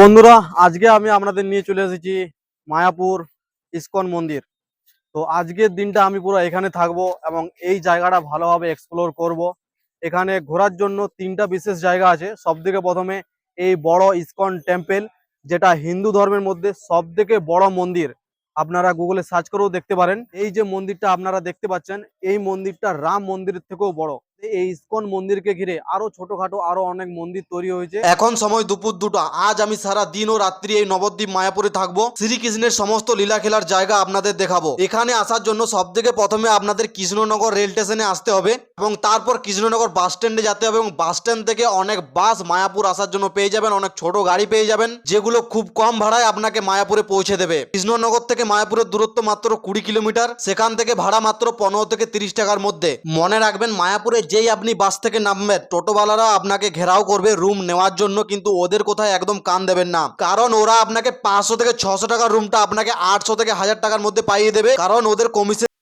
বন্ধুরা, আজকে আমি আপনাদের নিয়ে চলে এসেছি মায়াপুর ইসকন মন্দির। তো আজকের দিনটা আমি পুরো এখানে থাকবো এবং এই জায়গাটা ভালোভাবে এক্সপ্লোর করব। এখানে ঘোরার জন্য তিনটা বিশেষ জায়গা আছে। সবথেকে প্রথমে এই বড় ইসকন টেম্পল, যেটা হিন্দু ধর্মের মধ্যে সবথেকে বড় মন্দির। আপনারা গুগলে সার্চ করেও দেখতে পারেন। এই যে মন্দিরটা আপনারা দেখতে পাচ্ছেন, এই মন্দিরটা রাম মন্দিরের থেকেও বড়। এই ইসকন মন্দিরকে ঘিরে আরো ছোটখাটো আরো অনেক মন্দির তৈরি হয়েছে। এখন সময় দুপুর 2টা। আজ আমি সারা দিন ও রাত্রি এই নবদ্বীপ মায়াপুরে থাকবো। শ্রীকৃষ্ণের সমস্ত লীলা খেলার জায়গা আপনাদের দেখাবো। এখানে আসার জন্য সবথেকে প্রথমে আপনাদের কৃষ্ণনগর রেল স্টেশনে আসতে হবে এবং তারপর কৃষ্ণনগর বাস স্ট্যান্ডে যেতে হবে এবং বাস স্ট্যান্ড থেকে অনেক বাস মায়াপুর আসার জন্য পেয়ে যাবেন। অনেক ছোট গাড়ি পেয়ে যাবেন যেগুলো খুব কম ভাড়ায় আপনাকে মায়াপুরে পৌঁছে দেবে। কৃষ্ণনগর থেকে মায়াপুরের দূরত্ব মাত্র 20 কিলোমিটার। সেখান থেকে ভাড়া মাত্র 15 থেকে 30 টাকার মধ্যে। মনে রাখবেন, মায়াপুরে যেই আপনি বাস থেকে নামবেন, টোটোওয়ালারা আপনাকে ঘেরাও করবে রুম নেওয়ার জন্য, কিন্তু ওদের কোথায় একদম কান দেবেন না, কারণ ওরা আপনাকে 500 থেকে 600 টাকার রুমটা আপনাকে 800 থেকে 1000 টাকার মধ্যে পাইয়ে দেবে, কারণ ওদের কমিশন।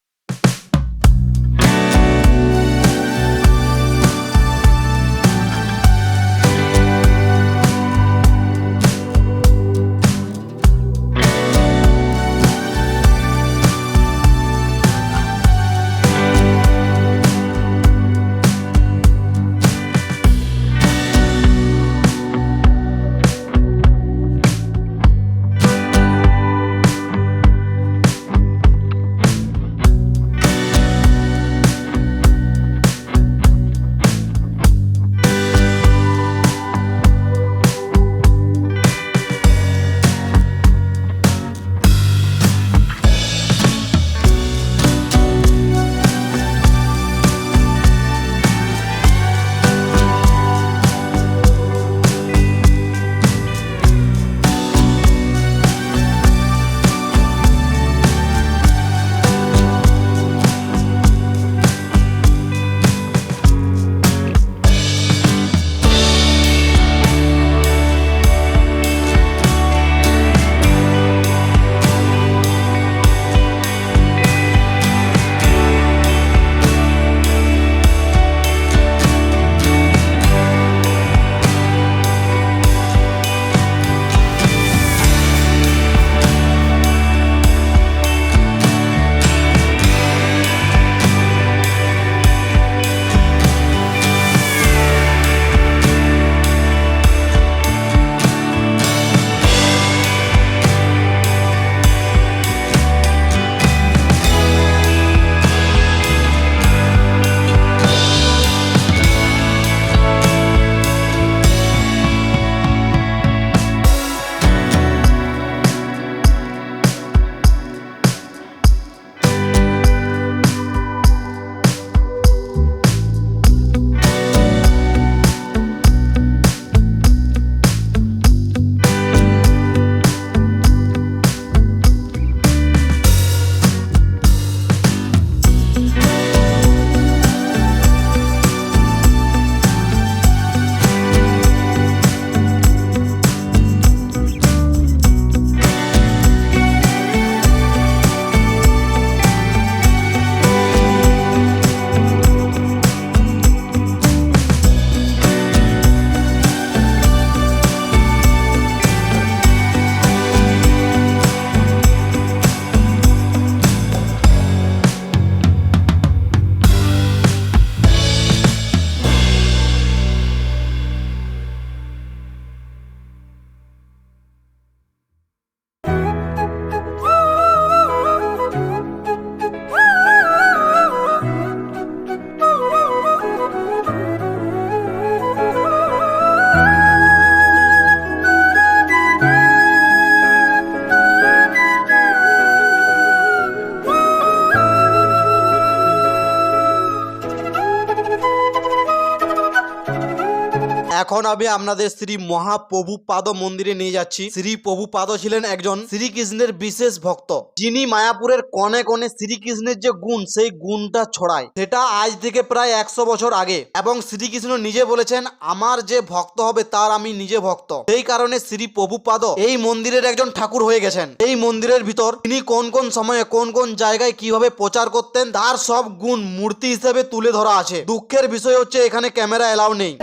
এখন আমি আপনাদের শ্রী মহাপ্রভুপাদ মন্দিরে নিয়ে যাচ্ছি। শ্রী প্রভুপাদ ছিলেন একজন শ্রীকৃষ্ণের বিশেষ ভক্ত, যিনি মায়াপুরের কোণে কোণে শ্রীকৃষ্ণের যে গুণ, সেই গুণটা ছড়ায়। সেটা আজ থেকে প্রায় 100 বছর আগে। এবং শ্রীকৃষ্ণ নিজে বলেছেন, আমার যে ভক্ত হবে তার আমি নিজে ভক্ত। সেই কারণে শ্রী প্রভুপাদ এই মন্দিরের একজন ঠাকুর হয়ে গেছেন। এই মন্দিরের ভিতর তিনি কোন কোন সময়ে কোন কোন জায়গায় কিভাবে প্রচার করতেন, তার সব গুণ মূর্তি হিসেবে তুলে ধরা আছে। দুঃখের বিষয় হচ্ছে এখানে ক্যামেরা এলাও নেই।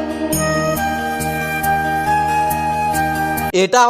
এটা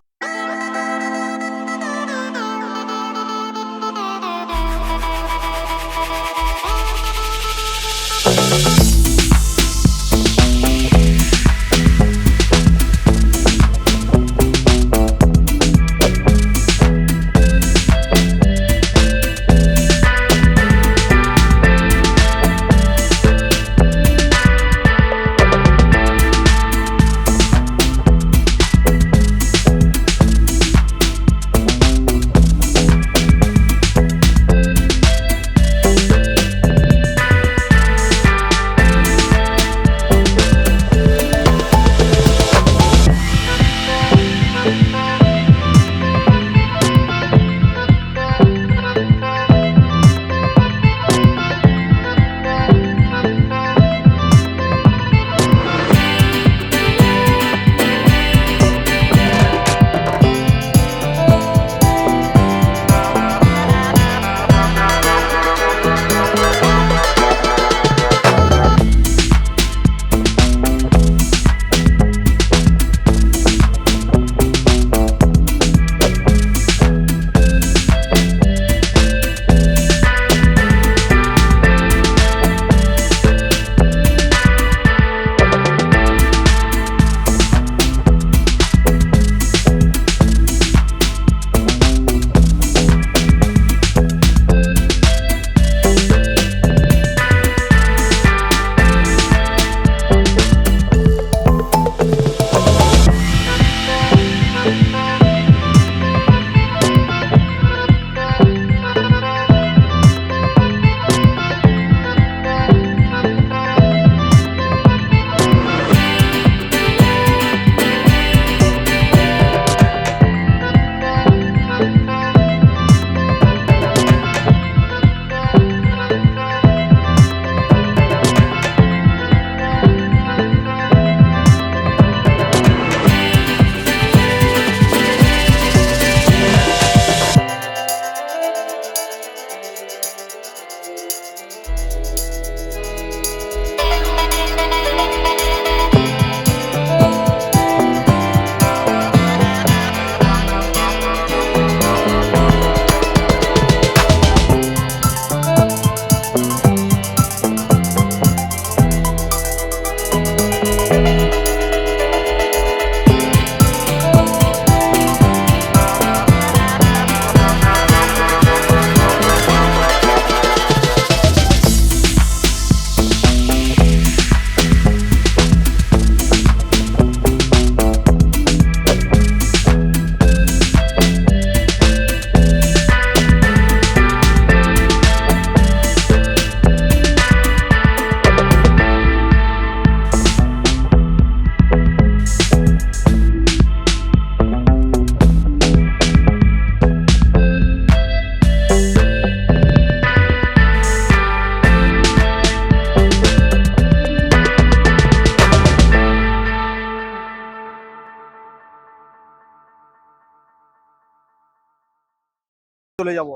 চলে যাব।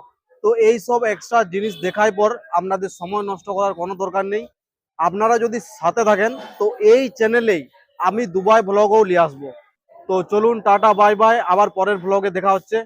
তো এই সব এক্সট্রা জিনিস দেখার পর আপনাদের সময় নষ্ট করার কোনো দরকার নেই। আপনারা যদি সাথে থাকেন তো এই চ্যানেলেই আমি দুবাই ব্লগও নিয়ে আসবো। তো চলুন, টাটা বাই বাই, আবার পরের ব্লগে দেখা হচ্ছে।